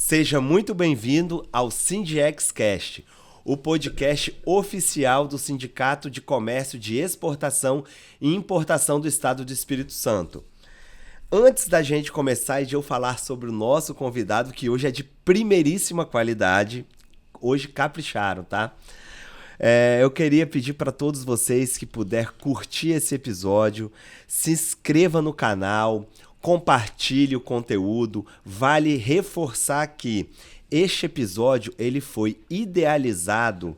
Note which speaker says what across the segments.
Speaker 1: Seja muito bem-vindo ao SindiExCast, o podcast oficial do Sindicato de Comércio de Exportação e Importação do Estado do Espírito Santo. Antes da gente começar e de eu falar sobre o nosso convidado, que hoje é de primeiríssima qualidade, hoje capricharam, tá? Eu queria pedir para todos vocês que puder curtir esse episódio, se inscreva no canal, compartilhe o conteúdo. Vale reforçar que este episódio ele foi idealizado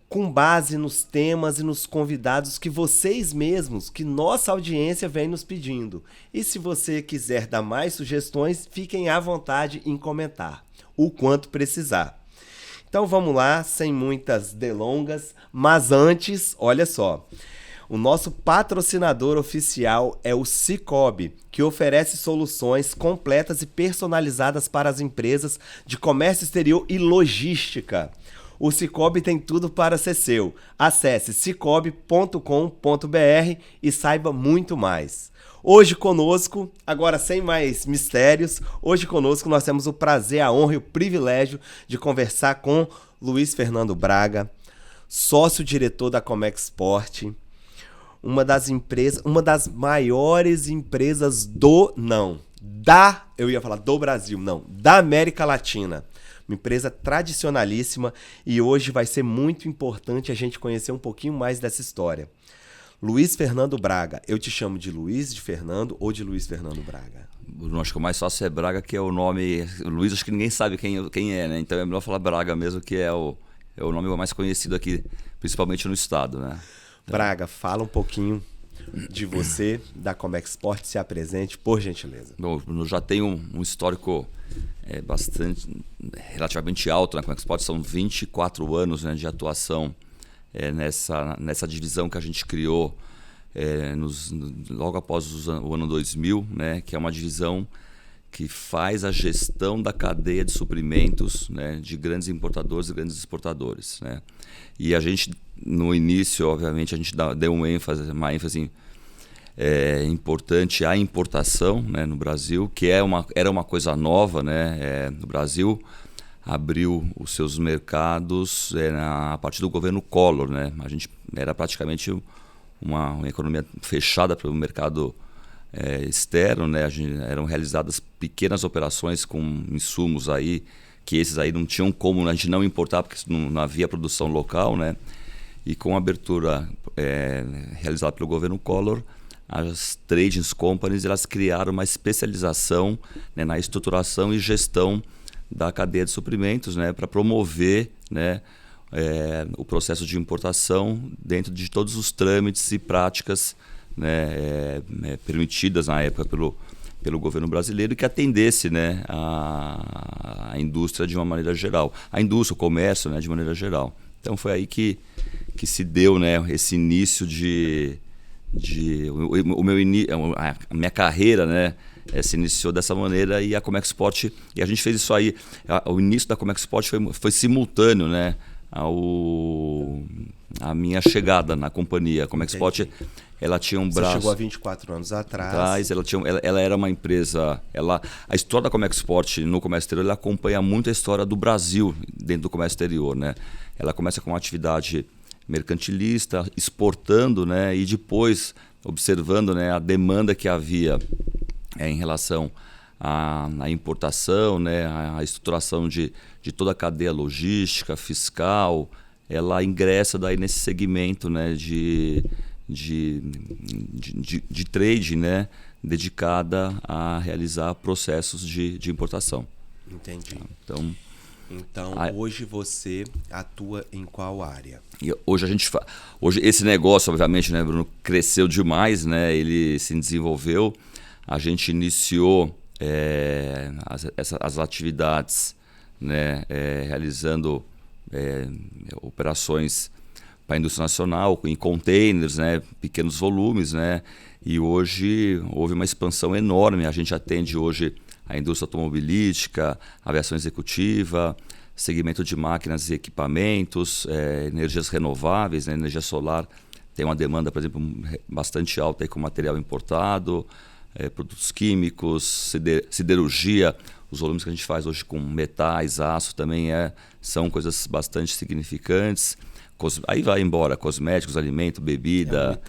Speaker 1: com base nos temas e nos convidados que vocês mesmos, que nossa audiência vem nos pedindo. E se você quiser dar mais sugestões, fiquem à vontade em comentar, o quanto precisar. Então vamos lá, sem muitas delongas, mas antes, olha só, o nosso patrocinador oficial é o Cicobi, que oferece soluções completas e personalizadas para as empresas de comércio exterior e logística. O Cicobi tem tudo para ser seu. Acesse cicobi.com.br e saiba muito mais. Hoje conosco, agora sem mais mistérios, hoje conosco nós temos o prazer, a honra e o privilégio de conversar com Luiz Fernando Braga, sócio-diretor da Comexport, uma das maiores empresas da América Latina. Uma empresa tradicionalíssima e hoje vai ser muito importante a gente conhecer um pouquinho mais dessa história. Luiz Fernando Braga, eu te chamo de Luiz de Fernando ou de Luiz Fernando Braga?
Speaker 2: Bruno, acho que o mais fácil é Braga, que é o nome. Luiz, acho que ninguém sabe quem é, né? Então é melhor falar Braga mesmo, que é o nome mais conhecido aqui, principalmente no estado, né? Então...
Speaker 1: Braga, fala um pouquinho de você, da Comexport, se apresente, por gentileza.
Speaker 2: Bom, eu já tenho um histórico relativamente alto na Comexport, são 24 anos, né, de atuação nessa divisão que a gente criou logo após o ano 2000, né, que é uma divisão que faz a gestão da cadeia de suprimentos, né, de grandes importadores e grandes exportadores, né? E a gente, no início, obviamente, a gente deu uma ênfase importante à importação, né, no Brasil, que era uma coisa nova, né? No Brasil abriu os seus mercados a partir do governo Collor, né? A gente era praticamente uma economia fechada para o mercado externo, né? Eram realizadas pequenas operações com insumos aí, que esses aí não tinham como a gente não importar, porque não havia produção local, né? E com a abertura realizada pelo governo Collor, as trading companies elas criaram uma especialização, né, na estruturação e gestão da cadeia de suprimentos, né, para promover, né, o processo de importação dentro de todos os trâmites e práticas, né, permitidas na época pelo governo brasileiro e que atendesse, né, a indústria de uma maneira geral, a indústria, o comércio, né, de maneira geral. Então foi aí que se deu, né, esse início a minha carreira, né, se iniciou dessa maneira e a Comexport, e a gente fez isso aí, o início da Comexport foi simultâneo, né, a minha chegada na companhia. A Comexport, ela tinha um braço...
Speaker 1: Você chegou há 24 anos atrás.
Speaker 2: Ela era uma empresa... A história da Comexport no comércio exterior, ela acompanha muito a história do Brasil dentro do comércio exterior, né? Ela começa com uma atividade mercantilista, exportando, né, e depois observando, né, a demanda que havia em relação à importação, né, a estruturação de toda a cadeia logística, fiscal, ela ingressa daí nesse segmento, né, de trade, né, dedicada a realizar processos de importação.
Speaker 1: Entendi.
Speaker 2: Então,
Speaker 1: hoje você atua em qual área?
Speaker 2: Hoje esse negócio, obviamente, né, Bruno, cresceu demais, né? Ele se desenvolveu. A gente iniciou as atividades, né, realizando operações para a indústria nacional, em containers, né, pequenos volumes, né? E hoje houve uma expansão enorme. A gente atende hoje a indústria automobilística, aviação executiva, segmento de máquinas e equipamentos, energias renováveis, né? Energia solar tem uma demanda, por exemplo, bastante alta aí com material importado, produtos químicos, siderurgia, os volumes que a gente faz hoje com metais, aço também são coisas bastante significantes. Aí vai embora, cosméticos, alimento, bebida.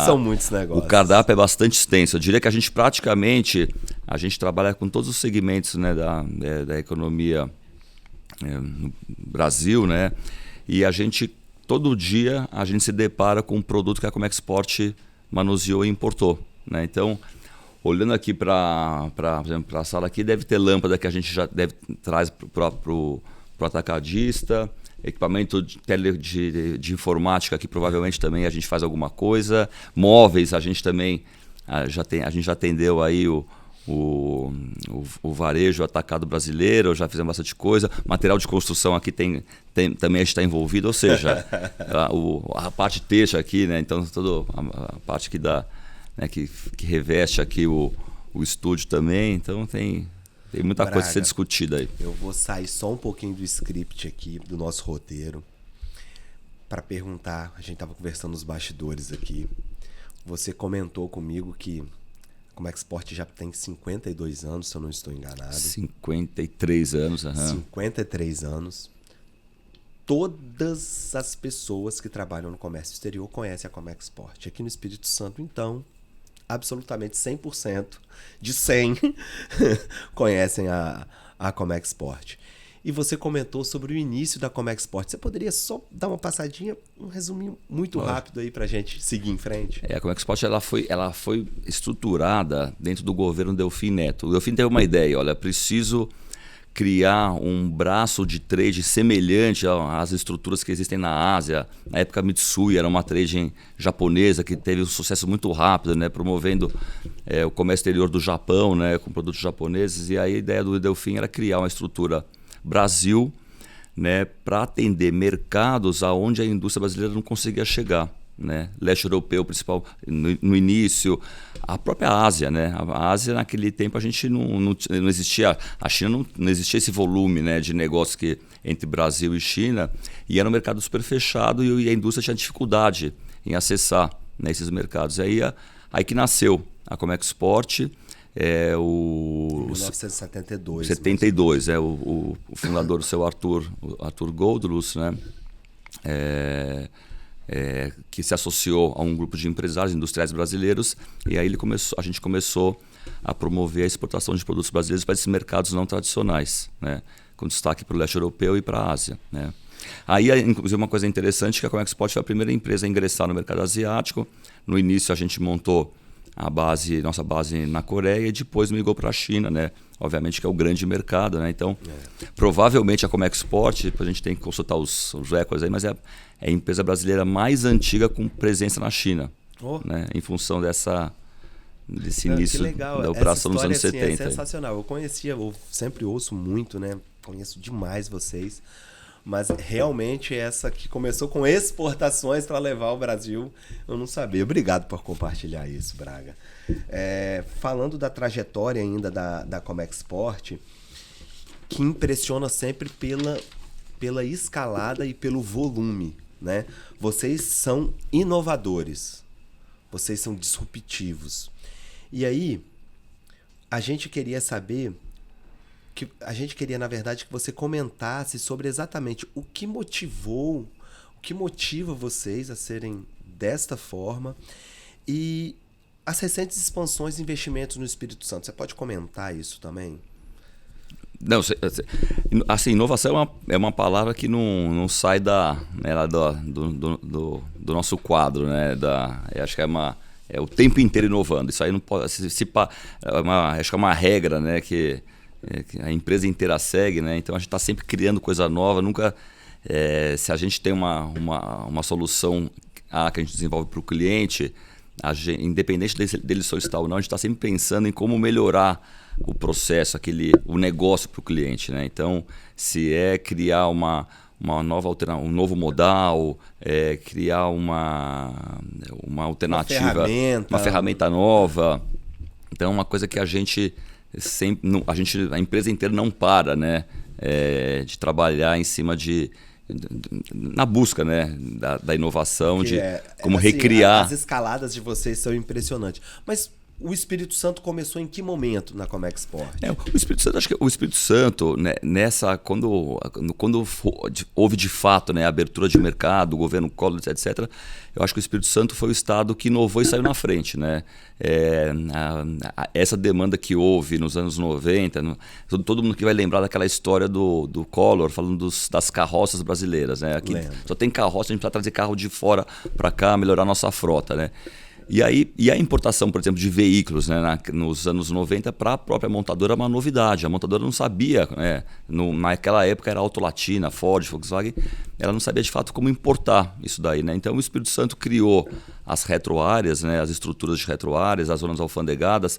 Speaker 1: São muitos negócios.
Speaker 2: O cardápio é bastante extenso. Eu diria que a gente praticamente trabalha com todos os segmentos, né, da economia no Brasil, né? E todo dia a gente se depara com um produto que a Comexport manuseou e importou, né? Então, olhando aqui para a sala aqui, deve ter lâmpada que a gente já traz para o atacadista, equipamento de informática que provavelmente também a gente faz alguma coisa, móveis a gente também a gente já atendeu aí o varejo atacado brasileiro, já fizemos bastante coisa, material de construção aqui também a gente está envolvido, ou seja, a parte têxtil aqui, né? Então toda a parte que dá, né, que reveste aqui o estúdio também, então tem muita coisa a ser discutida aí.
Speaker 1: Eu vou sair só um pouquinho do script aqui, do nosso roteiro, para perguntar. A gente estava conversando nos bastidores aqui. Você comentou comigo que a Comexport já tem 52 anos, se eu não estou enganado.
Speaker 2: 53 anos.
Speaker 1: 53 anos. Todas as pessoas que trabalham no comércio exterior conhecem a Comexport. Aqui no Espírito Santo, então, absolutamente 100% de 100 conhecem a Comexport. E você comentou sobre o início da Comexport. Você poderia só dar uma passadinha, um resuminho muito rápido aí para a gente seguir em frente?
Speaker 2: A Comexport ela foi estruturada dentro do governo Delfim Neto. O Delfim teve uma ideia, olha, preciso criar um braço de trade semelhante às estruturas que existem na Ásia. Na época, a Mitsui era uma trade japonesa que teve um sucesso muito rápido, né, promovendo o comércio exterior do Japão, né, com produtos japoneses. E aí a ideia do Delfim era criar uma estrutura Brasil, né, para atender mercados aonde a indústria brasileira não conseguia chegar, né? Leste europeu, principal no início, a própria Ásia, né? A Ásia naquele tempo a gente não existia, a China não existia esse volume, né, de negócio que entre Brasil e China, e era um mercado super fechado e a indústria tinha dificuldade em acessar, né, esses mercados. Aí que nasceu a Comexport.
Speaker 1: Em 1972.
Speaker 2: 72, o fundador, o seu Arthur Goldlust, né? Que se associou a um grupo de empresários industriais brasileiros, e aí a gente começou a promover a exportação de produtos brasileiros para esses mercados não tradicionais, né? Com destaque para o leste europeu e para a Ásia, né? Aí, inclusive, uma coisa interessante é que a Comexport foi a primeira empresa a ingressar no mercado asiático. No início a gente montou nossa base na Coreia e depois migrou para a China, né? Obviamente que é o grande mercado, né? Então, provavelmente a Comexport, depois a gente tem que consultar os recordes aí, mas é a empresa brasileira mais antiga com presença na China, né? Em função desse início da operação nos anos 70.
Speaker 1: É sensacional. Eu sempre ouço muito, né? Conheço demais vocês. Mas realmente essa que começou com exportações para levar ao Brasil, eu não sabia. Obrigado por compartilhar isso, Braga. Falando da trajetória ainda da Comexport, que impressiona sempre pela escalada e pelo volume, né? Vocês são inovadores, vocês são disruptivos. E aí, a gente queria, na verdade, que você comentasse sobre exatamente o que motiva vocês a serem desta forma e as recentes expansões e investimentos no Espírito Santo. Você pode comentar isso também?
Speaker 2: Não, assim, inovação é uma palavra que não sai do nosso quadro, né? Acho que é o tempo inteiro inovando. Isso aí não pode acho que é uma regra, né? Que a empresa inteira segue, né? Então a gente está sempre criando coisa nova. Nunca, se a gente tem uma solução que a gente desenvolve para o cliente, independente dele solicitar ou não, a gente está sempre pensando em como melhorar o processo, o negócio para o cliente, né? Então, se é criar uma nova alternativa, um novo modal, criar uma alternativa, uma ferramenta nova. Então, uma coisa que a gente sempre, a empresa inteira não para, né? De trabalhar em cima na busca, né? da inovação, como recriar.
Speaker 1: As escaladas de vocês são impressionantes. Mas o Espírito Santo começou em que momento na Comexport?
Speaker 2: O Espírito Santo, acho que o Espírito Santo, né, quando houve de fato, né, a abertura de mercado, o governo Collor, etc., eu acho que o Espírito Santo foi o estado que inovou e saiu na frente, né? Essa demanda que houve nos anos 90, todo mundo que vai lembrar daquela história do Collor falando das carroças brasileiras, né? Aqui só tem carroça, a gente precisa trazer carro de fora para cá, melhorar a nossa frota, né? E a importação, por exemplo, de veículos, né, nos anos 90 para a própria montadora é uma novidade. A montadora não sabia, né, naquela época era Auto Latina, Ford, Volkswagen, ela não sabia de fato como importar isso daí, né? Então o Espírito Santo criou as retroáreas, né, as estruturas de retroáreas, as zonas alfandegadas,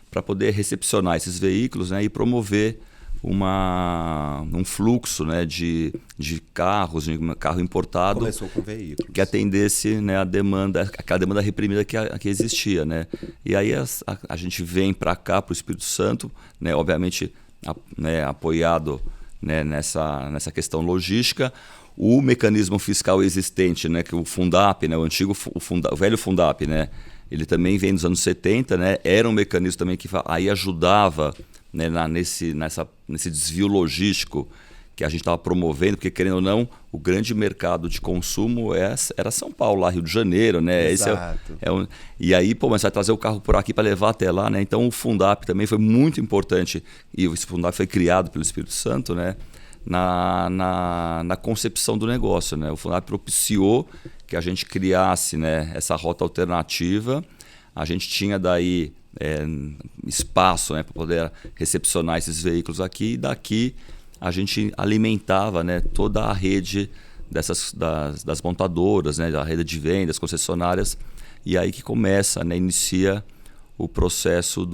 Speaker 2: para poder recepcionar esses veículos, né, e promover um fluxo, né, de carros, de carro importado.
Speaker 1: Começou com veículos.
Speaker 2: Que atendesse, né, aquela demanda reprimida que existia, né? E aí a gente vem para cá, para o Espírito Santo, né, obviamente apoiado, né, nessa questão logística. O mecanismo fiscal existente, né, que o Fundap, né, o velho Fundap, né, ele também vem dos anos 70, né, era um mecanismo também que aí ajudava, né, nesse desvio logístico que a gente estava promovendo, porque, querendo ou não, o grande mercado de consumo era São Paulo, lá, Rio de Janeiro, né?
Speaker 1: Exato.
Speaker 2: E aí, você vai trazer o carro por aqui para levar até lá, né? Então o Fundap também foi muito importante, e esse Fundap foi criado pelo Espírito Santo, né, na concepção do negócio, né? O Fundap propiciou que a gente criasse, né, essa rota alternativa. A gente tinha daí espaço, né, para poder recepcionar esses veículos aqui, e daqui a gente alimentava, né, toda a rede das montadoras, né, da rede de vendas, concessionárias, e aí que começa, né, inicia o processo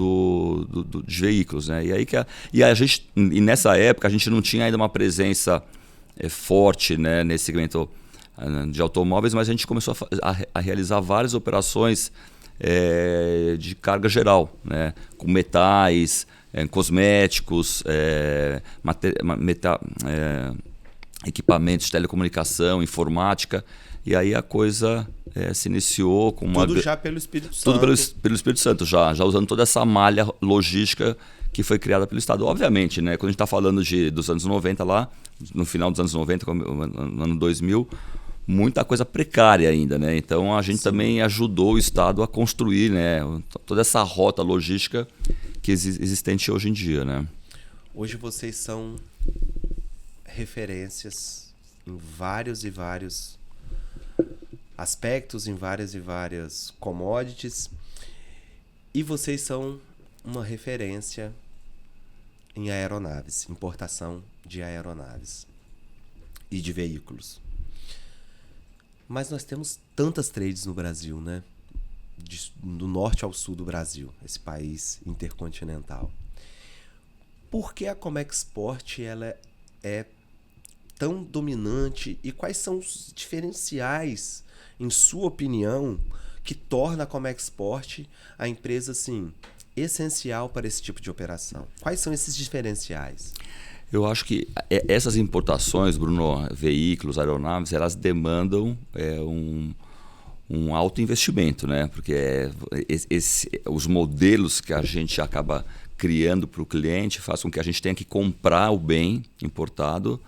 Speaker 2: de veículos, né? E nessa época a gente não tinha ainda uma presença forte, né, nesse segmento de automóveis, mas a gente começou a realizar várias operações de carga geral, né? Com metais, cosméticos, equipamentos de telecomunicação, informática, e aí a coisa se iniciou com uma...
Speaker 1: Tudo já pelo Espírito Santo.
Speaker 2: Tudo pelo Espírito Santo, já usando toda essa malha logística que foi criada pelo Estado. Obviamente, né, quando a gente está falando dos anos 90 lá, no final dos anos 90, no ano 2000, muita coisa precária ainda, né? Então a gente também ajudou o Estado a construir, né, toda essa rota logística que existente hoje em dia, né?
Speaker 1: Hoje vocês são referências em vários e vários aspectos, em várias e várias commodities, e vocês são uma referência em aeronaves, importação de aeronaves e de veículos. Mas nós temos tantas trades no Brasil, né? Do norte ao sul do Brasil, esse país intercontinental. Por que a Comexport ela é tão dominante, e quais são os diferenciais, em sua opinião, que torna a Comexport a empresa assim, essencial para esse tipo de operação? Quais são esses diferenciais?
Speaker 2: Eu acho que essas importações, Bruno, veículos, aeronaves, elas demandam um alto investimento, né? Porque os modelos que a gente acaba criando para o cliente faz com que a gente tenha que comprar o bem importado,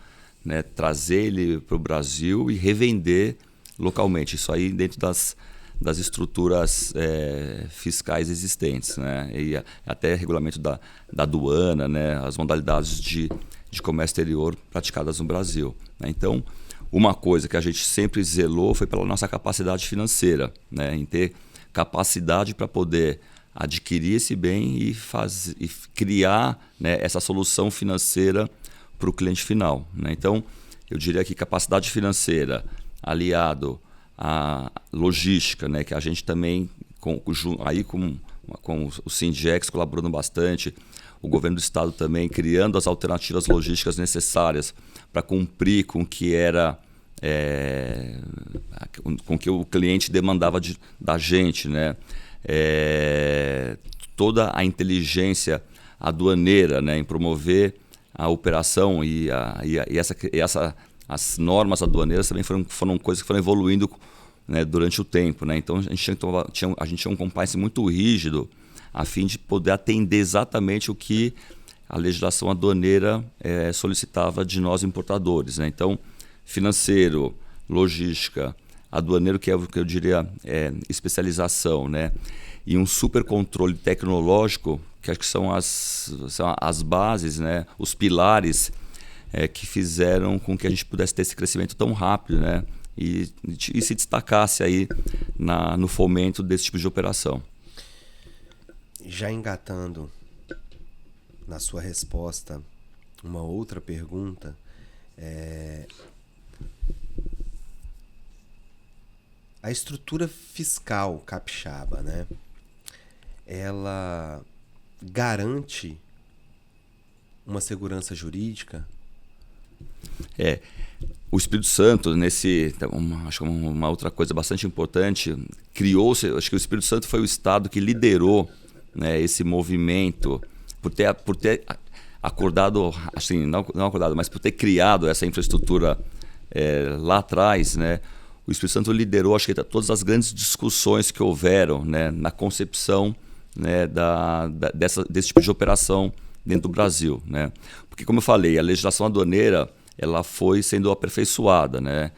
Speaker 2: né? Trazer ele para o Brasil e revender localmente. Isso aí dentro das estruturas fiscais existentes, né? E até regulamento da aduana, né? As modalidades de comércio exterior praticadas no Brasil, né? Então, uma coisa que a gente sempre zelou foi pela nossa capacidade financeira, né? Em ter capacidade para poder adquirir esse bem e criar, né, essa solução financeira para o cliente final, né? Então, eu diria que capacidade financeira aliado à logística, né, que a gente também, com o Singex colaborando bastante, o governo do estado também criando as alternativas logísticas necessárias para cumprir com o que era com que o cliente demandava da gente, né? Toda a inteligência aduaneira, né, em promover a operação as normas aduaneiras também foram coisas que foram evoluindo, né, durante o tempo, né? Então a gente tinha um compliance muito rígido a fim de poder atender exatamente o que a legislação aduaneira solicitava de nós importadores, né? Então, financeiro, logística, aduaneiro, que é o que eu diria especialização, né? E um super controle tecnológico, que acho que são as bases, né? Os pilares que fizeram com que a gente pudesse ter esse crescimento tão rápido, né? E se destacasse aí no fomento desse tipo de operação.
Speaker 1: Já engatando na sua resposta uma outra pergunta, a estrutura fiscal capixaba, né? Ela garante uma segurança jurídica?
Speaker 2: O Espírito Santo, acho que uma outra coisa bastante importante, criou-se, acho que o Espírito Santo foi o estado que liderou, né, esse movimento, por ter acordado, assim, não acordado, mas por ter criado essa infraestrutura lá atrás, né? O Espírito Santo liderou, acho que todas as grandes discussões que houveram, né, na concepção, né, desse tipo de operação dentro do Brasil, né? Porque, como eu falei, a legislação aduaneira ela foi sendo aperfeiçoada, né?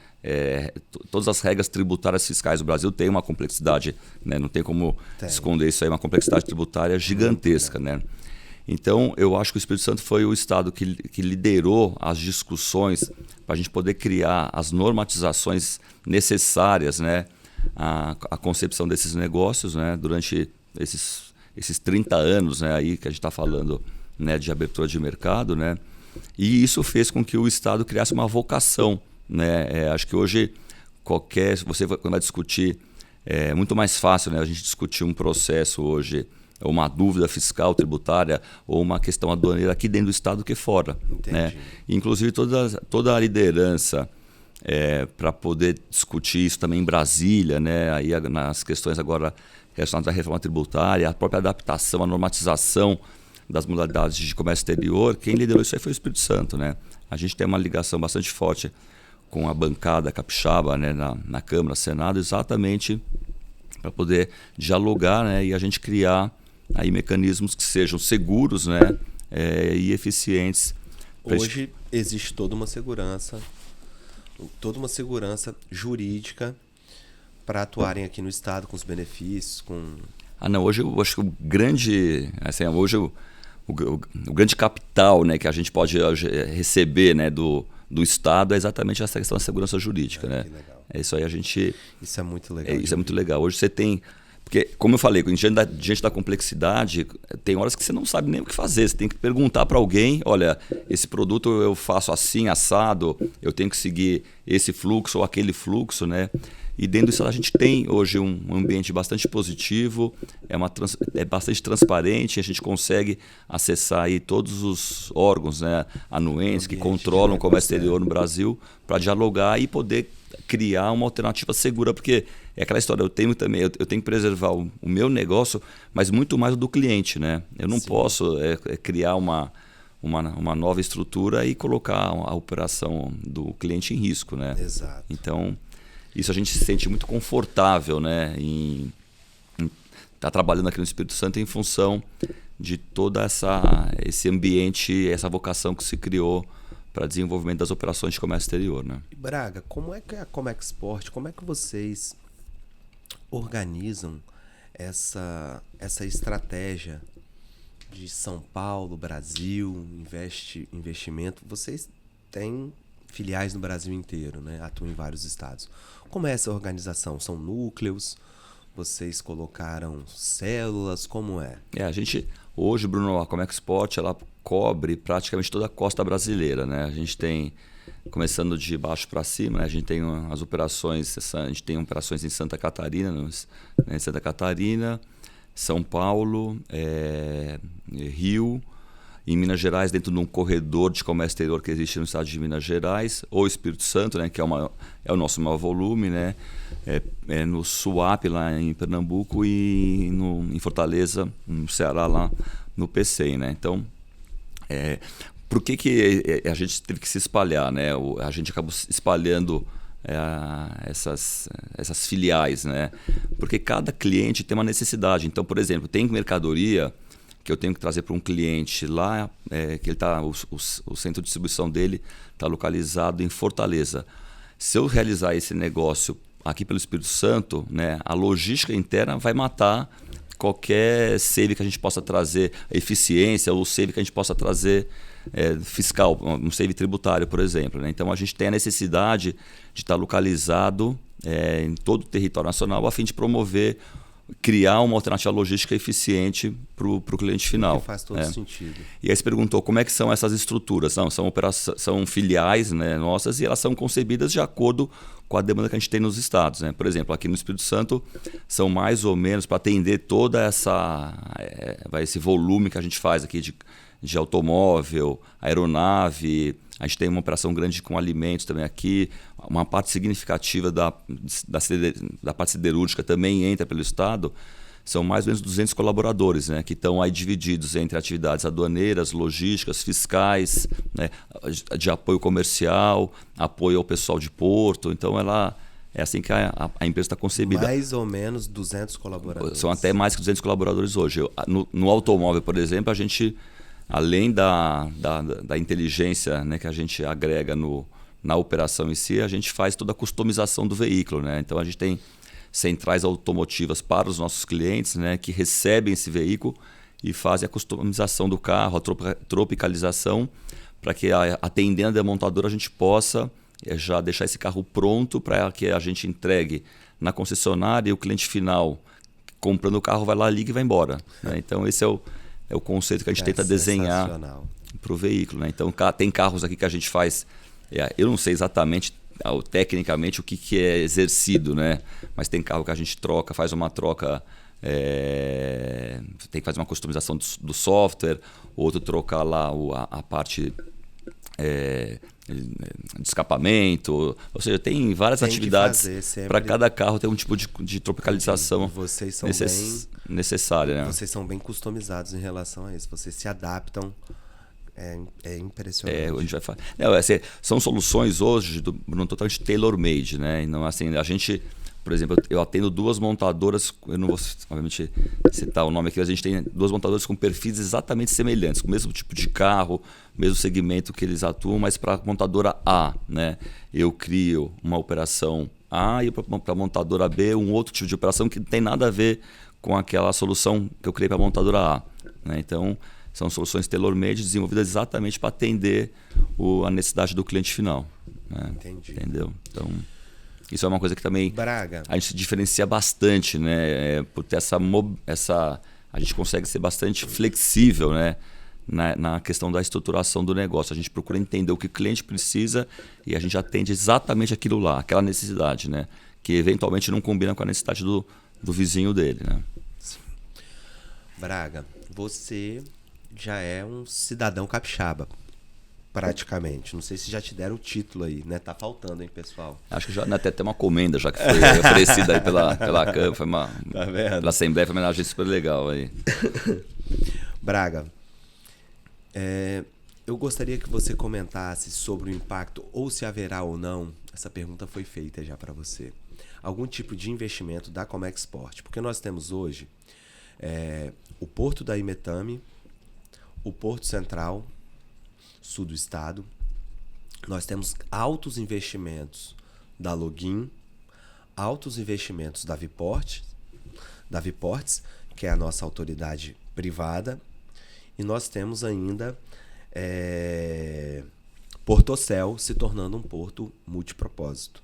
Speaker 2: Todas as regras tributárias fiscais do Brasil têm uma complexidade, né? Não tem como esconder isso aí, uma complexidade tributária gigantesca, né? Então, eu acho que o Espírito Santo foi o estado que liderou as discussões para a gente poder criar as normatizações necessárias, né, à concepção desses negócios, né, durante esses 30 anos, né, aí que a gente está falando, né, de abertura de mercado, né, e isso fez com que o estado criasse uma vocação, né. Acho que hoje você vai discutir, é muito mais fácil, né, a gente discutir um processo hoje, uma dúvida fiscal, tributária ou uma questão aduaneira aqui dentro do estado do que fora, né? Inclusive toda a liderança para poder discutir isso também em Brasília, né? Aí nas questões agora relacionadas à reforma tributária, a própria adaptação, a normatização das modalidades de comércio exterior, quem liderou isso aí foi o Espírito Santo, né? A gente tem uma ligação bastante forte com a bancada capixaba, né, na Câmara, Senado, exatamente para poder dialogar, né, e a gente criar aí mecanismos que sejam seguros, né, e eficientes.
Speaker 1: Hoje existe toda uma segurança jurídica para atuarem aqui no estado com os benefícios,
Speaker 2: não, hoje eu acho que o grande, assim, hoje o grande capital, né, que a gente pode receber, né, do estado é exatamente essa questão da segurança jurídica, né?
Speaker 1: Que legal.
Speaker 2: Isso aí
Speaker 1: isso é muito legal.
Speaker 2: Isso é muito legal. Hoje você tem, porque, como eu falei, diante da complexidade, tem horas que você não sabe nem o que fazer. Você tem que perguntar para alguém, olha, esse produto eu faço assim, assado, eu tenho que seguir esse fluxo ou aquele fluxo, né? E dentro disso a gente tem hoje um ambiente bastante positivo, é bastante transparente, a gente consegue acessar aí todos os órgãos, né, anuentes que controlam o comércio exterior no Brasil para dialogar e poder criar uma alternativa segura, porque é aquela história, eu tenho que preservar o meu negócio, mas muito mais do cliente, né? Eu não posso criar uma nova estrutura e colocar a operação do cliente em risco, né?
Speaker 1: Exato.
Speaker 2: Então, isso a gente se sente muito confortável, né, em estar trabalhando aqui no Espírito Santo em função de todo esse ambiente, essa vocação que se criou para desenvolvimento das operações de comércio exterior, né?
Speaker 1: Braga, como é que a Comexport, como é que vocês organizam essa estratégia de São Paulo, Brasil, investimento? Vocês têm filiais no Brasil inteiro, né? Atuam em vários estados. Como é essa organização? São núcleos? Vocês colocaram células? Como é?
Speaker 2: A gente, hoje, Bruno, a Comexport, ela cobre praticamente toda a costa brasileira, né? A gente tem, começando de baixo para cima, né? A gente tem operações em Santa Catarina, né? Santa Catarina, São Paulo, Rio, em Minas Gerais, dentro de um corredor de comércio exterior que existe no estado de Minas Gerais, ou Espírito Santo, né, que é o nosso maior volume, né, no Suape, lá em Pernambuco, e em Fortaleza, no Ceará, lá no PCI, né? Então, por que a gente teve que se espalhar, né? A gente acabou se espalhando essas filiais, né? Porque cada cliente tem uma necessidade. Então, por exemplo, tem mercadoria que eu tenho que trazer para um cliente lá, que ele tá, o centro de distribuição dele está localizado em Fortaleza. Se eu realizar esse negócio aqui pelo Espírito Santo, né, a logística interna vai matar qualquer save que a gente possa trazer, eficiência ou save que a gente possa trazer fiscal, um save tributário, por exemplo, né? Então a gente tem a necessidade de estar localizado em todo o território nacional a fim de promover, criar uma alternativa logística eficiente para o cliente final.
Speaker 1: Que faz todo sentido.
Speaker 2: E aí você perguntou como é que são essas estruturas. Não, são filiais, né, nossas, e elas são concebidas de acordo com a demanda que a gente tem nos estados, né? Por exemplo, aqui no Espírito Santo são mais ou menos para atender toda esse volume que a gente faz aqui de automóvel, aeronave. A gente tem uma operação grande com alimentos também aqui. Uma parte significativa da parte siderúrgica também entra pelo estado. São mais ou menos 200 colaboradores, né, que estão aí divididos entre atividades aduaneiras, logísticas, fiscais, né, de apoio comercial, apoio ao pessoal de porto. Então, é assim que a empresa está concebida.
Speaker 1: Mais ou menos 200 colaboradores.
Speaker 2: São até mais que 200 colaboradores hoje. No automóvel, por exemplo, a gente, além da inteligência, né, que a gente agrega na operação em si, a gente faz toda a customização do veículo, né? Então, a gente tem centrais automotivas para os nossos clientes, né, que recebem esse veículo e fazem a customização do carro, a tropicalização, para que, atendendo a montadora, a gente possa já deixar esse carro pronto para que a gente entregue na concessionária e o cliente final, comprando o carro, vai lá, liga e vai embora, né? Então, esse é o conceito que a gente tenta desenhar para o veículo, né? Então, tem carros aqui que a gente faz, eu não sei exatamente tecnicamente o que é exercido, né? Mas tem carro que a gente faz uma troca, tem que fazer uma customização do software, outro trocar lá a parte de escapamento, ou seja, tem várias atividades para cada carro, tem um tipo de tropicalização necessária, né?
Speaker 1: Vocês são bem customizados em relação a isso, vocês se adaptam. É impressionante.
Speaker 2: A gente vai falar. São soluções hoje totalmente tailor-made, né? Então, assim, a gente, por exemplo, eu atendo duas montadoras, eu não vou, obviamente, citar o nome aqui, mas a gente tem duas montadoras com perfis exatamente semelhantes, com o mesmo tipo de carro, mesmo segmento que eles atuam, mas para a montadora A, né? Eu crio uma operação A e para a montadora B um outro tipo de operação que não tem nada a ver com aquela solução que eu criei para a montadora A, né? Então, são soluções tailor-made desenvolvidas exatamente para atender a necessidade do cliente final, né?
Speaker 1: Entendi.
Speaker 2: Entendeu? Então, isso é uma coisa que também
Speaker 1: Braga,
Speaker 2: a gente se diferencia bastante, né? Por ter a gente consegue ser bastante flexível, né? Na questão da estruturação do negócio. A gente procura entender o que o cliente precisa e a gente atende exatamente aquilo lá, aquela necessidade, né? Que eventualmente não combina com a necessidade do vizinho dele, né?
Speaker 1: Braga, você já é um cidadão capixaba, praticamente. Não sei se já te deram o título aí, né? Tá faltando, hein, pessoal?
Speaker 2: Acho que já até tem uma comenda já que foi oferecida aí pela Câmara, pela Assembleia, foi uma homenagem super legal aí.
Speaker 1: Braga, eu gostaria que você comentasse sobre o impacto, ou se haverá ou não, essa pergunta foi feita já para você, algum tipo de investimento da Comexport. Porque nós temos hoje o Porto da Imetame, o Porto Central, sul do estado. Nós temos altos investimentos da Login, altos investimentos da Viportes, que é a nossa autoridade privada. E nós temos ainda Portocel se tornando um porto multipropósito.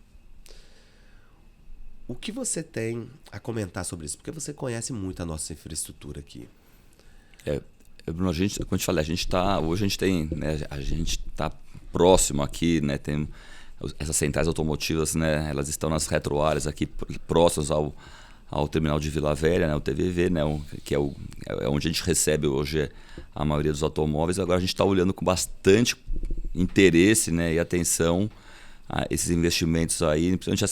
Speaker 1: O que você tem a comentar sobre isso? Porque você conhece muito a nossa infraestrutura aqui.
Speaker 2: Bruno, como eu te falei, hoje a gente tem, né, a gente está próximo aqui, né, tem essas centrais automotivas, né, elas estão nas retroáreas aqui próximas ao terminal de Vila Velha, né, o TVV, né, que é onde a gente recebe hoje a maioria dos automóveis. Agora a gente está olhando com bastante interesse, né, e atenção a esses investimentos aí, principalmente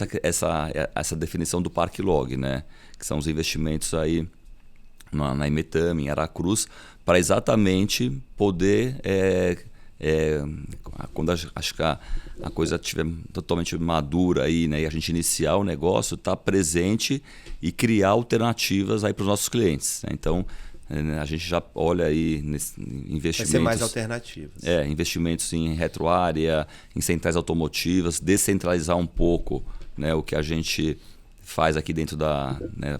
Speaker 2: essa definição do Parque Log, né, que são os investimentos aí na Imetame, em Aracruz, para exatamente poder quando acho que a coisa estiver totalmente madura aí, né, e a gente iniciar o negócio, estar presente e criar alternativas aí para os nossos clientes, né? Então, a gente já olha aí investimentos.
Speaker 1: Vai ser mais alternativas.
Speaker 2: Investimentos em retroárea, em centrais automotivas, descentralizar um pouco, né, o que a gente faz aqui dentro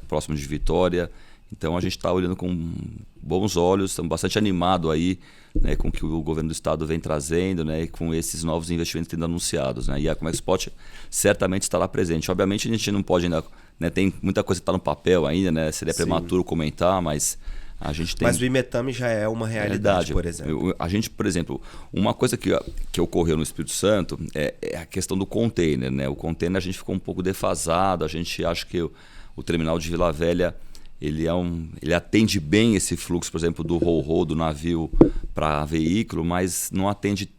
Speaker 2: próximo de Vitória. Então a gente está olhando com bons olhos, estamos bastante animados aí, né, com o que o governo do estado vem trazendo, né, e com esses novos investimentos sendo anunciados, né, e a Comexport certamente estará presente. Obviamente a gente não pode ainda, né, tem muita coisa que está no papel ainda, né, seria prematuro comentar, mas a gente tem...
Speaker 1: Mas o Imetame já é uma realidade, por exemplo.
Speaker 2: A gente, por exemplo, uma coisa que ocorreu no Espírito Santo é a questão do container, né? O container a gente ficou um pouco defasado, a gente acha que o terminal de Vila Velha ele atende bem esse fluxo, por exemplo, do ro-ro, do navio para veículo, mas não atende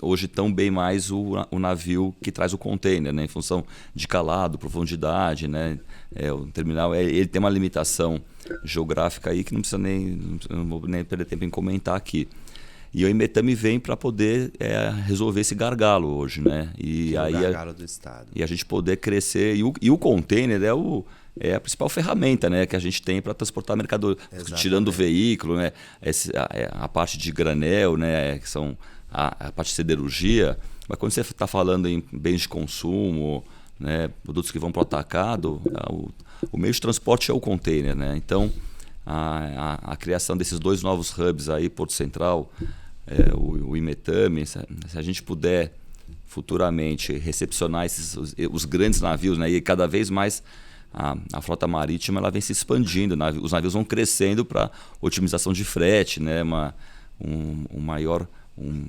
Speaker 2: hoje tão bem mais o navio que traz o container, né? Em função de calado, profundidade, né? O terminal ele tem uma limitação geográfica aí que não vou nem perder tempo em comentar aqui. E o Imetame vem para poder resolver esse gargalo hoje, né? E aí
Speaker 1: gargalo do estado.
Speaker 2: E a gente poder crescer. E o container é a principal ferramenta, né, que a gente tem para transportar mercadoria, tirando o veículo, né? A parte de granel, né, que são a parte de siderurgia. Mas quando você está falando em bens de consumo, né, produtos que vão para o atacado, o meio de transporte é o container, né? Então, a criação desses 2 novos hubs aí, Porto Central, o Imetame, se a gente puder futuramente recepcionar os grandes navios, né, e cada vez mais a frota marítima ela vem se expandindo, os navios vão crescendo para otimização de frete, né, um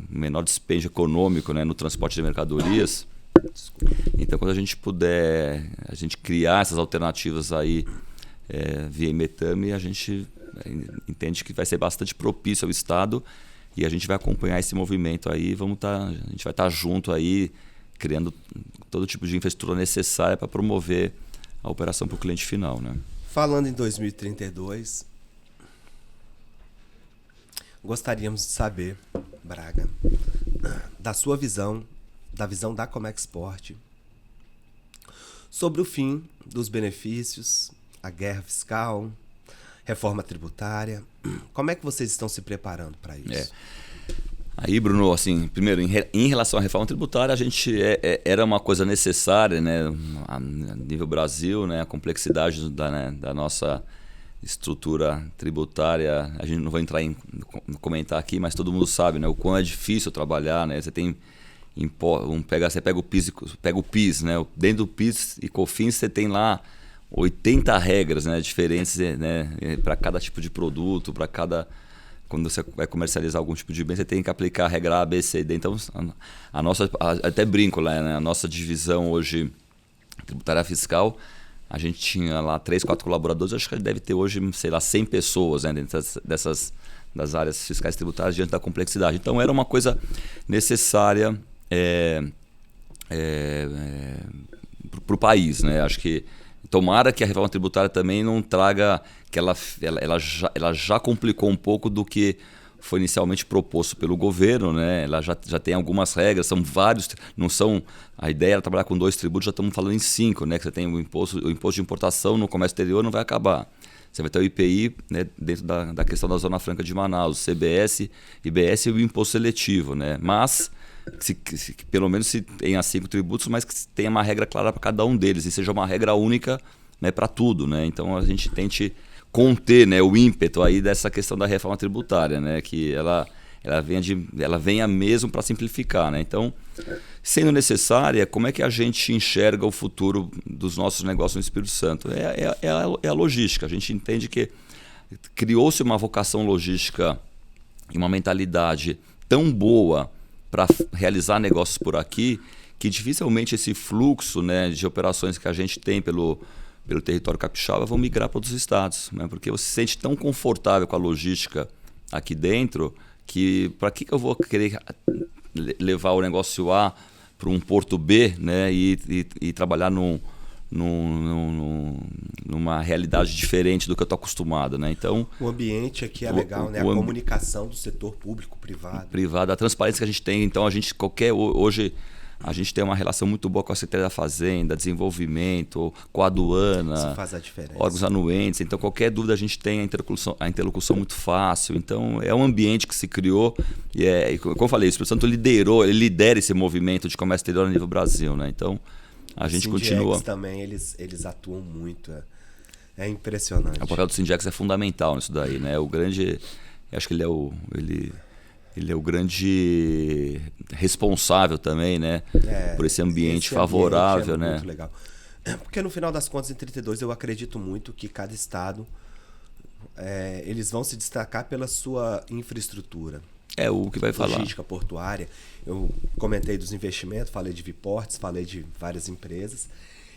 Speaker 2: menor dispêndio econômico, né, no transporte de mercadorias. Então, quando a gente puder criar essas alternativas aí via Imetame, a gente entende que vai ser bastante propício ao Estado e a gente vai acompanhar esse movimento aí. A gente vai estar junto aí, criando todo tipo de infraestrutura necessária para promover a operação para o cliente final, né?
Speaker 1: Falando em 2032, gostaríamos de saber, Braga, da sua visão, da visão da Comexport, sobre o fim dos benefícios, a guerra fiscal, reforma tributária. Como é que vocês estão se preparando para isso?
Speaker 2: Aí, Bruno, assim, primeiro, em relação à reforma tributária, a gente era uma coisa necessária, né, a nível Brasil, né, a complexidade da nossa estrutura tributária. A gente não vai entrar em comentar aqui, mas todo mundo sabe, né, o quão é difícil trabalhar, né? Você tem você pega o PIS, né? Dentro do PIS e COFINS você tem lá 80 regras, né, diferentes, né, para cada tipo de produto, para cada... Quando você vai comercializar algum tipo de bem, você tem que aplicar a regra A, B, C, D. Então, até brinco lá, né? A nossa divisão hoje tributária fiscal, a gente tinha lá 3, 4 colaboradores, acho que deve ter hoje, sei lá, 100 pessoas, né, dentro das áreas fiscais tributárias diante da complexidade. Então, era uma coisa necessária para o país, né? Acho que tomara que a reforma tributária também não traga, que ela já complicou um pouco do que foi inicialmente proposto pelo governo, né? Ela já tem algumas regras, são vários, não são, a ideia era trabalhar com 2 tributos, já estamos falando em 5, né? Que você tem o imposto de importação no comércio exterior, não vai acabar. Você vai ter o IPI, né, dentro da questão da Zona Franca de Manaus, CBS, IBS e o imposto seletivo, né? Mas pelo menos se tenha 5 tributos, mas que tenha uma regra clara para cada um deles e seja uma regra única, né, para tudo, né? Então a gente tente conter, né, o ímpeto aí dessa questão da reforma tributária, né, que ela venha mesmo para simplificar, né? Então, sendo necessária, como é que a gente enxerga o futuro dos nossos negócios no Espírito Santo? É a logística. A gente entende que criou-se uma vocação logística e uma mentalidade tão boa para realizar negócios por aqui, que dificilmente esse fluxo, né, de operações que a gente tem pelo território capixaba vão migrar para outros estados, né? Porque você se sente tão confortável com a logística aqui dentro que para que eu vou querer levar o negócio A para um porto B, né, e trabalhar numa realidade diferente do que eu estou acostumado, né? Então,
Speaker 1: o ambiente aqui é legal, né? A comunicação do setor público-privado.
Speaker 2: Privado, a transparência que a gente tem. Então, hoje a gente tem uma relação muito boa com a Secretaria da Fazenda, desenvolvimento, com a aduana,
Speaker 1: isso faz a diferença.
Speaker 2: Órgãos anuentes. Então, qualquer dúvida a gente tem a interlocução muito fácil. Então, é um ambiente que se criou e como eu falei, o Espírito Santo ele lidera esse movimento de comércio exterior a nível Brasil, né? Então, a gente continua.
Speaker 1: Também eles atuam muito. É impressionante.
Speaker 2: O papel do Sindex é fundamental nisso daí, né? Acho que ele é o grande responsável também, né? Por esse ambiente favorável,
Speaker 1: ambiente
Speaker 2: né?
Speaker 1: Muito legal. Porque no final das contas, em 32, eu acredito muito que cada estado eles vão se destacar pela sua infraestrutura.
Speaker 2: O que vai falar.
Speaker 1: Logística portuária. Eu comentei dos investimentos, falei de Viportes, falei de várias empresas.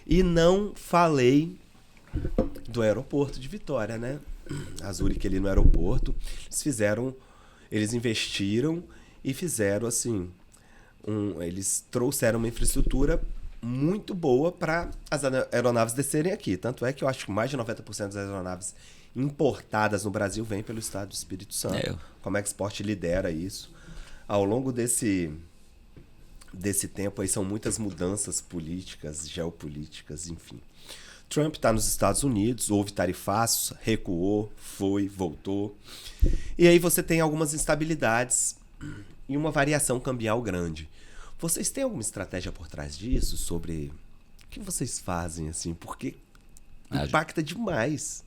Speaker 1: E não falei do aeroporto de Vitória, né? A Zurich ali no aeroporto, eles investiram e fizeram assim, eles trouxeram uma infraestrutura muito boa para as aeronaves descerem aqui. Tanto é que eu acho que mais de 90% das aeronaves importadas no Brasil vêm pelo estado do Espírito Santo. Como a Export lidera isso. Ao longo desse tempo aí são muitas mudanças políticas, geopolíticas, enfim. Trump está nos Estados Unidos, houve tarifaços, recuou, foi, voltou. E aí você tem algumas instabilidades e uma variação cambial grande. Vocês têm alguma estratégia por trás disso? Sobre o que vocês fazem, assim? Porque impacta demais.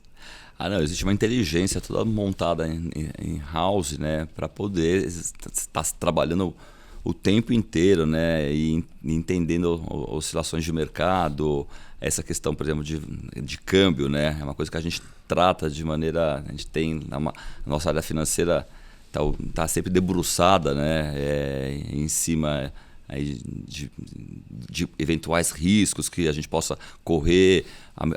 Speaker 2: Não, existe uma inteligência toda montada em house, né? Para poder estar trabalhando o tempo inteiro, né? E entendendo oscilações de mercado, essa questão, por exemplo, de câmbio, né? É uma coisa que a gente trata de maneira... A gente tem... A nossa área financeira tá sempre debruçada, né? Em cima aí de eventuais riscos que a gente possa correr.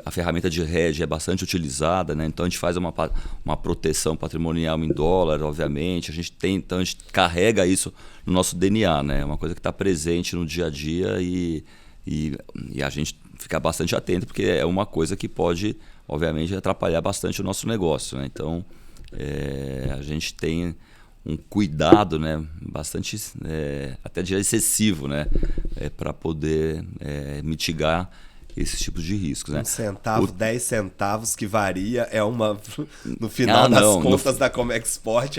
Speaker 2: A ferramenta de hedge é bastante utilizada, né? Então a gente faz uma proteção patrimonial em dólar, obviamente. Então a gente carrega isso no nosso DNA, né? É uma coisa que está presente no dia a dia e a gente fica bastante atento, porque é uma coisa que pode, obviamente, atrapalhar bastante o nosso negócio, né? Então a gente tem um cuidado, né, bastante até diria excessivo, né, para poder mitigar esses tipos de riscos, né?
Speaker 1: 1 centavo, 10 centavos que varia no final das contas da Comexport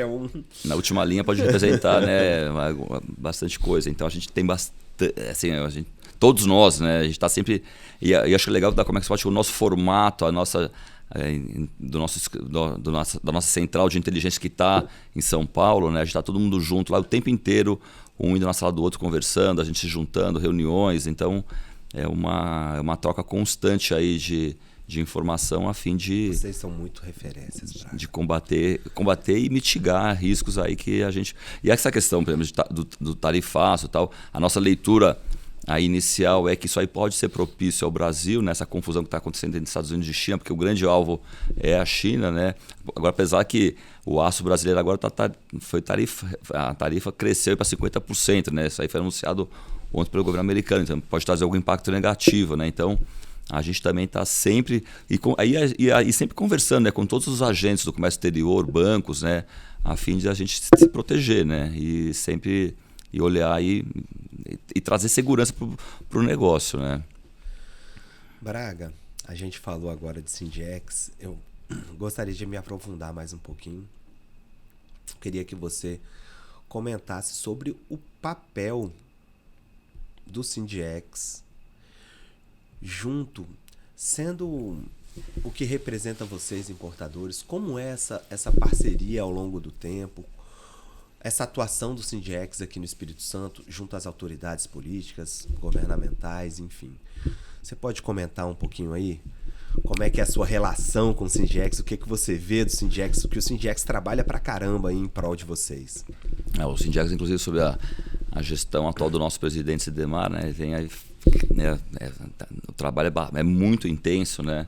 Speaker 2: na última linha pode representar, né, bastante coisa. Então a gente tem bastante, assim, todos nós, né, a gente está sempre e acho legal da Comexport o nosso formato, a nossa da nossa central de inteligência que está em São Paulo, né? A gente está todo mundo junto lá o tempo inteiro, um indo na sala do outro conversando, a gente se juntando, reuniões. Então é uma troca constante aí de informação a fim de...
Speaker 1: Vocês são muito referências, Braga.
Speaker 2: De combater e mitigar riscos aí que a gente... E essa questão, por exemplo, do tarifaço e tal, a nossa leitura... A inicial é que isso aí pode ser propício ao Brasil, nessa confusão que está acontecendo entre Estados Unidos e China, porque o grande alvo é a China, né? Agora, apesar que o aço brasileiro agora a tarifa cresceu para 50%, né? Isso aí foi anunciado ontem pelo governo americano, então pode trazer algum impacto negativo, né? Então, a gente também está sempre e sempre conversando, né, com todos os agentes do comércio exterior, bancos, né, a fim de a gente se proteger, né? E sempre olhar e trazer segurança para o negócio, né?
Speaker 1: Braga, a gente falou agora de Sindex. Eu gostaria de me aprofundar mais um pouquinho. Queria que você comentasse sobre o papel do Sindex sendo o que representa vocês, importadores. Como é essa parceria ao longo do tempo? Essa atuação do Sindex aqui no Espírito Santo, junto às autoridades políticas, governamentais, enfim. Você pode comentar um pouquinho aí? Como é que é a sua relação com o Sindex? O que você vê do Sindex? O que o Sindex trabalha pra caramba aí em prol de vocês?
Speaker 2: O Sindex, inclusive, sobre a gestão atual do nosso presidente Sidemar, né? Vem aí, né, o trabalho é muito intenso, né?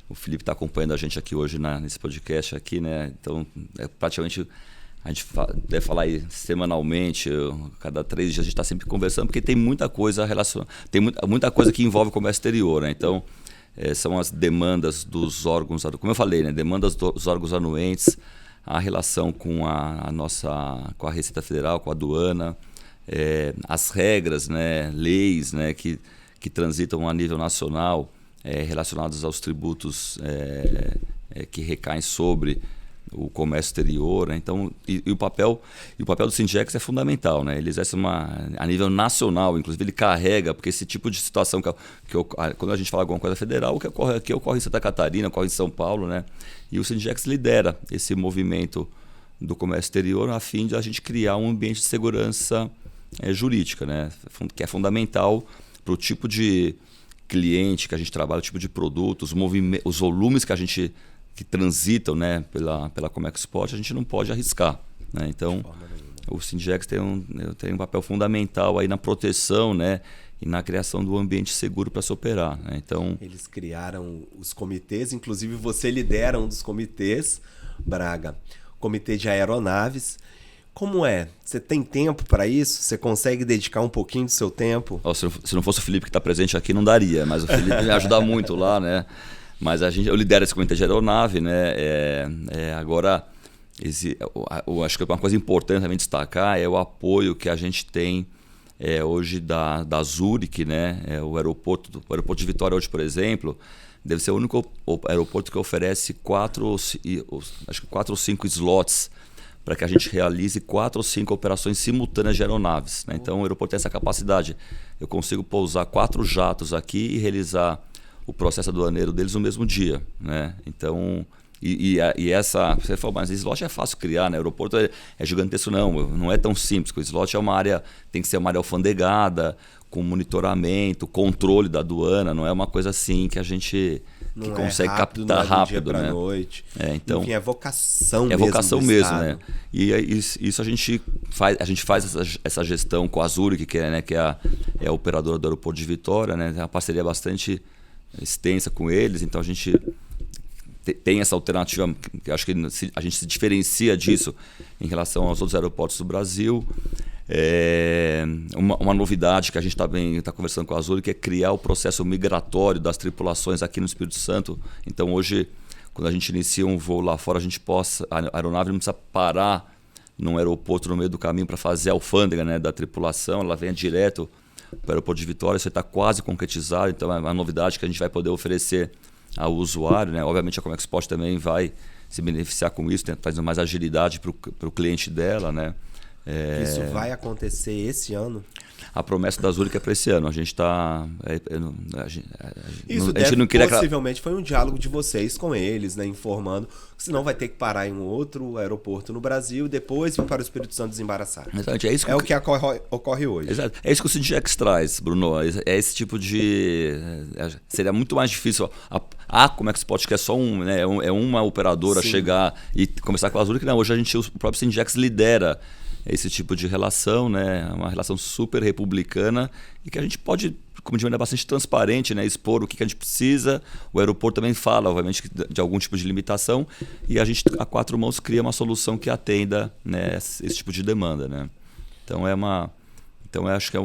Speaker 2: O Felipe está acompanhando a gente aqui hoje nesse podcast aqui, né? Então, praticamente... A gente deve falar aí semanalmente, cada 3 dias a gente está sempre conversando, porque tem muita coisa relacionada, tem muita coisa que envolve o comércio exterior, né? Então, são as demandas dos órgãos, como eu falei, né, demandas dos órgãos anuentes, a relação com com a Receita Federal, com a aduana, as regras, né, leis, né, que transitam a nível nacional, relacionadas aos tributos que recaem sobre o comércio exterior, né? Então, o papel do Singex é fundamental, né? Ele exerce a nível nacional, inclusive ele carrega, porque esse tipo de situação quando a gente fala alguma coisa federal, o que ocorre aqui ocorre em Santa Catarina, ocorre em São Paulo, né? E o Singex lidera esse movimento do comércio exterior a fim de a gente criar um ambiente de segurança jurídica, né? Que é fundamental para o tipo de cliente que a gente trabalha, o tipo de produto, os volumes que transitam, né, pela Comexport, a gente não pode arriscar, né? Então, o Singex tem um papel fundamental aí na proteção, né, e na criação do ambiente seguro para se operar, né? Então,
Speaker 1: eles criaram os comitês, inclusive você lidera um dos comitês, Braga, Comitê de Aeronaves. Como é? Você tem tempo para isso? Você consegue dedicar um pouquinho do seu tempo?
Speaker 2: Se não fosse o Felipe que está presente aqui, não daria, mas o Felipe me ajuda muito lá, né? Mas eu lidero esse comitê de aeronave, né? Agora, acho que uma coisa importante também destacar é o apoio que a gente tem hoje da Zurich, né? O aeroporto de Vitória hoje, por exemplo, deve ser o único aeroporto que oferece 4 ou 5 slots para que a gente realize 4 ou 5 operações simultâneas de aeronaves, né? Então o aeroporto tem essa capacidade. Eu consigo pousar 4 jatos aqui e realizar o processo aduaneiro deles no mesmo dia, né? Então, você falou, mas slot é fácil criar, né? O aeroporto é gigantesco, não é tão simples. O slot tem que ser uma área alfandegada, com monitoramento, controle da aduana, não é uma coisa assim que a gente consegue captar rápido, né?
Speaker 1: Noite.
Speaker 2: Então,
Speaker 1: enfim, é vocação
Speaker 2: mesmo. É vocação mesmo, né? E isso a gente faz essa gestão com a Zurich, que é a operadora do aeroporto de Vitória, né? É uma parceria bastante extensa com eles, então a gente tem essa alternativa, que acho que a gente se diferencia disso em relação aos outros aeroportos do Brasil. Uma novidade que a gente está conversando com a Azul, que é criar o processo migratório das tripulações aqui no Espírito Santo. Então hoje, quando a gente inicia um voo lá fora, a aeronave não precisa parar num aeroporto no meio do caminho para fazer a alfândega, né, da tripulação, ela vem direto para o aeroporto de Vitória. Isso está quase concretizado, então é uma novidade que a gente vai poder oferecer ao usuário, né? Obviamente a Comexport também vai se beneficiar com isso, trazendo mais agilidade para o cliente dela, né?
Speaker 1: Isso vai acontecer esse ano?
Speaker 2: A promessa da Zurich é para esse ano. A gente está...
Speaker 1: Isso possivelmente foi um diálogo de vocês com eles, né? Informando, senão vai ter que parar em um outro aeroporto no Brasil e depois vir para o Espírito Santo desembaraçar.
Speaker 2: Exatamente.
Speaker 1: O que ocorre hoje.
Speaker 2: Exato. É isso que o Singex traz, Bruno. É esse tipo de... Seria muito mais difícil. A Comexport, que é só uma operadora, sim, chegar e conversar com a Zurich. Não, hoje o próprio Singex lidera esse tipo de relação, né? Uma relação super republicana e que a gente pode, como de maneira bastante transparente, né, expor o que a gente precisa. O aeroporto também fala, obviamente, de algum tipo de limitação, e a gente, a 4 mãos, cria uma solução que atenda, né, esse tipo de demanda, né? Então eu acho que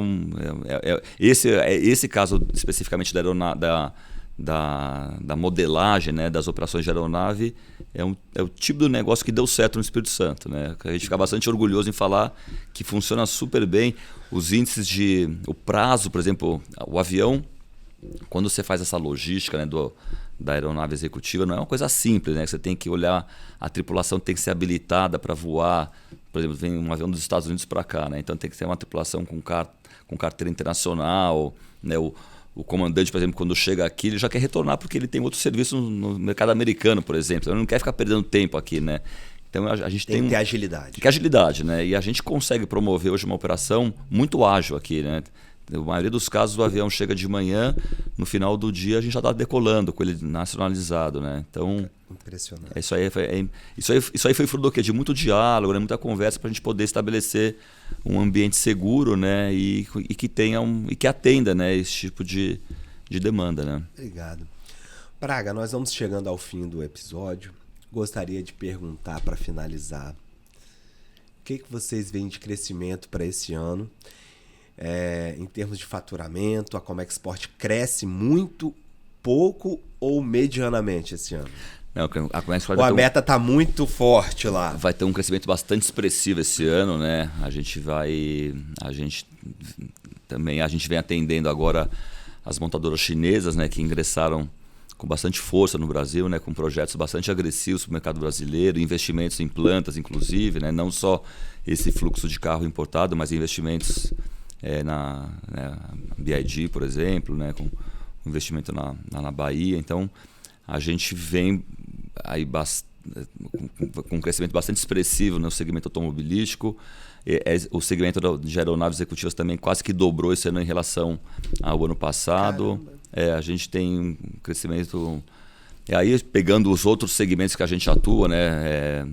Speaker 2: esse caso especificamente da modelagem, né, das operações de aeronave é o tipo de negócio que deu certo no Espírito Santo, né? A gente fica bastante orgulhoso em falar que funciona super bem. Os índices o prazo, por exemplo, o avião, quando você faz essa logística, né, da aeronave executiva, não é uma coisa simples, né? Você tem que olhar, a tripulação tem que ser habilitada para voar. Por exemplo, vem um avião dos Estados Unidos para cá, né? Então tem que ter uma tripulação com carteira internacional, né? O comandante, por exemplo, quando chega aqui, ele já quer retornar porque ele tem outro serviço no mercado americano, por exemplo. Ele não quer ficar perdendo tempo aqui, né? Então a gente tem
Speaker 1: que ter agilidade.
Speaker 2: Tem que ter agilidade, né? E a gente consegue promover hoje uma operação muito ágil aqui, né? Na maioria dos casos, o avião chega de manhã, no final do dia a gente já está decolando com ele nacionalizado, né? Então,
Speaker 1: impressionante.
Speaker 2: Isso aí foi fruto do quê? De muito diálogo, né? Muita conversa para a gente poder estabelecer um ambiente seguro, né? E que tenha e que atenda, né, esse tipo de demanda, né?
Speaker 1: Obrigado. Braga, nós vamos chegando ao fim do episódio. Gostaria de perguntar, para finalizar, o que vocês veem de crescimento para esse ano? Em termos de faturamento, a Comexport cresce muito pouco ou medianamente esse ano?
Speaker 2: Não, a Comércio Exporte
Speaker 1: Ou a meta está muito forte lá?
Speaker 2: vai ter um crescimento bastante expressivo esse ano, né? A gente vem atendendo agora as montadoras chinesas, né, que ingressaram com bastante força no Brasil, né, com projetos bastante agressivos para o mercado brasileiro, investimentos em plantas, inclusive, né, não só esse fluxo de carro importado, mas investimentos na BYD, por exemplo, né, com investimento na Bahia. Então, a gente vem aí com um crescimento bastante expressivo no segmento automobilístico. O segmento de aeronaves executivas também quase que dobrou esse ano em relação ao ano passado. A gente tem um crescimento... Aí, pegando os outros segmentos que a gente atua, né,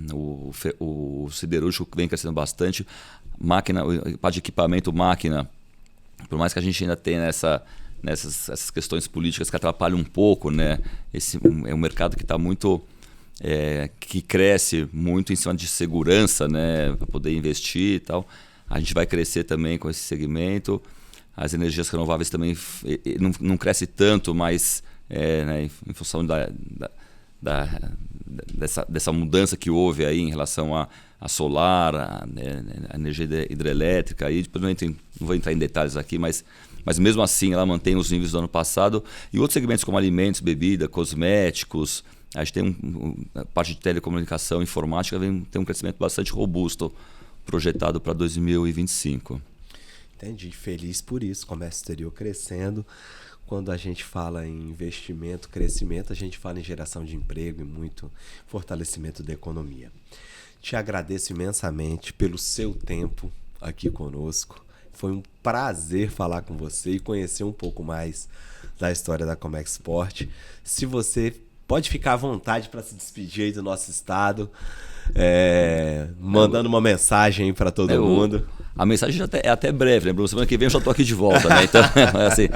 Speaker 2: o siderúrgico vem crescendo bastante, máquina, parte de equipamento, máquina, por mais que a gente ainda tenha essas questões políticas que atrapalham um pouco, né, esse é um mercado que está muito... que cresce muito em cima de segurança, né, para poder investir e tal. A gente vai crescer também com esse segmento. As energias renováveis também não cresce tanto, mas né, em função dessa mudança que houve aí em relação a solar, a energia hidrelétrica. Aí, depois não vou entrar em detalhes aqui, mas mesmo assim ela mantém os níveis do ano passado. E outros segmentos como alimentos, bebida, cosméticos. A gente tem a parte de telecomunicação, informática, tem um crescimento bastante robusto projetado para 2025.
Speaker 1: Entendi, feliz por isso, comércio exterior crescendo. Quando a gente fala em investimento, crescimento, a gente fala em geração de emprego e muito fortalecimento da economia. Te agradeço imensamente pelo seu tempo aqui conosco. Foi um prazer falar com você e conhecer um pouco mais da história da Comexport. Se você pode ficar à vontade para se despedir aí do nosso estado, mandando uma mensagem para todo mundo.
Speaker 2: A mensagem é até breve, né, Bruno? Semana que vem eu já estou aqui de volta, né? Então, assim,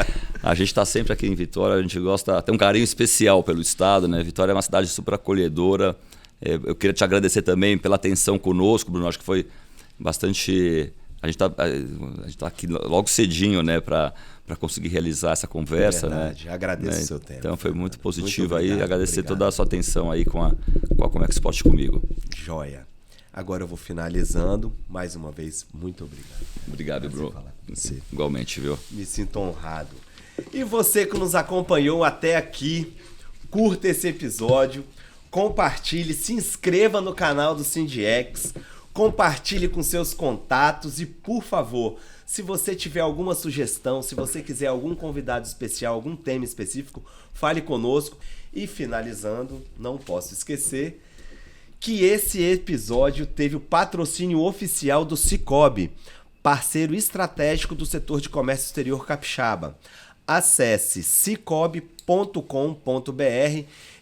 Speaker 2: a gente está sempre aqui em Vitória, a gente gosta, tem um carinho especial pelo estado, né? Vitória é uma cidade super acolhedora. Eu queria te agradecer também pela atenção conosco, Bruno. Acho que foi bastante... A gente tá aqui logo cedinho, né, para conseguir realizar essa conversa.
Speaker 1: Verdade, né? Agradeço o seu tempo.
Speaker 2: Então foi muito positivo muito obrigado, aí, agradecer toda a sua atenção aí com a Comexport comigo.
Speaker 1: Joia. Agora eu vou finalizando. Mais uma vez, muito obrigado.
Speaker 2: Obrigado, Bruno. Igualmente, viu?
Speaker 1: Me sinto honrado. E você que nos acompanhou até aqui, curta esse episódio, compartilhe, se inscreva no canal do Sindiex, compartilhe com seus contatos e, por favor, se você tiver alguma sugestão, se você quiser algum convidado especial, algum tema específico, fale conosco. E finalizando, não posso esquecer que esse episódio teve o patrocínio oficial do Sicoob, parceiro estratégico do setor de comércio exterior capixaba. Acesse sicoob.com.br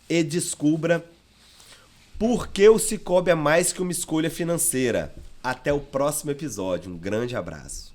Speaker 1: e descubra por que o Sicoob é mais que uma escolha financeira. Até o próximo episódio. Um grande abraço.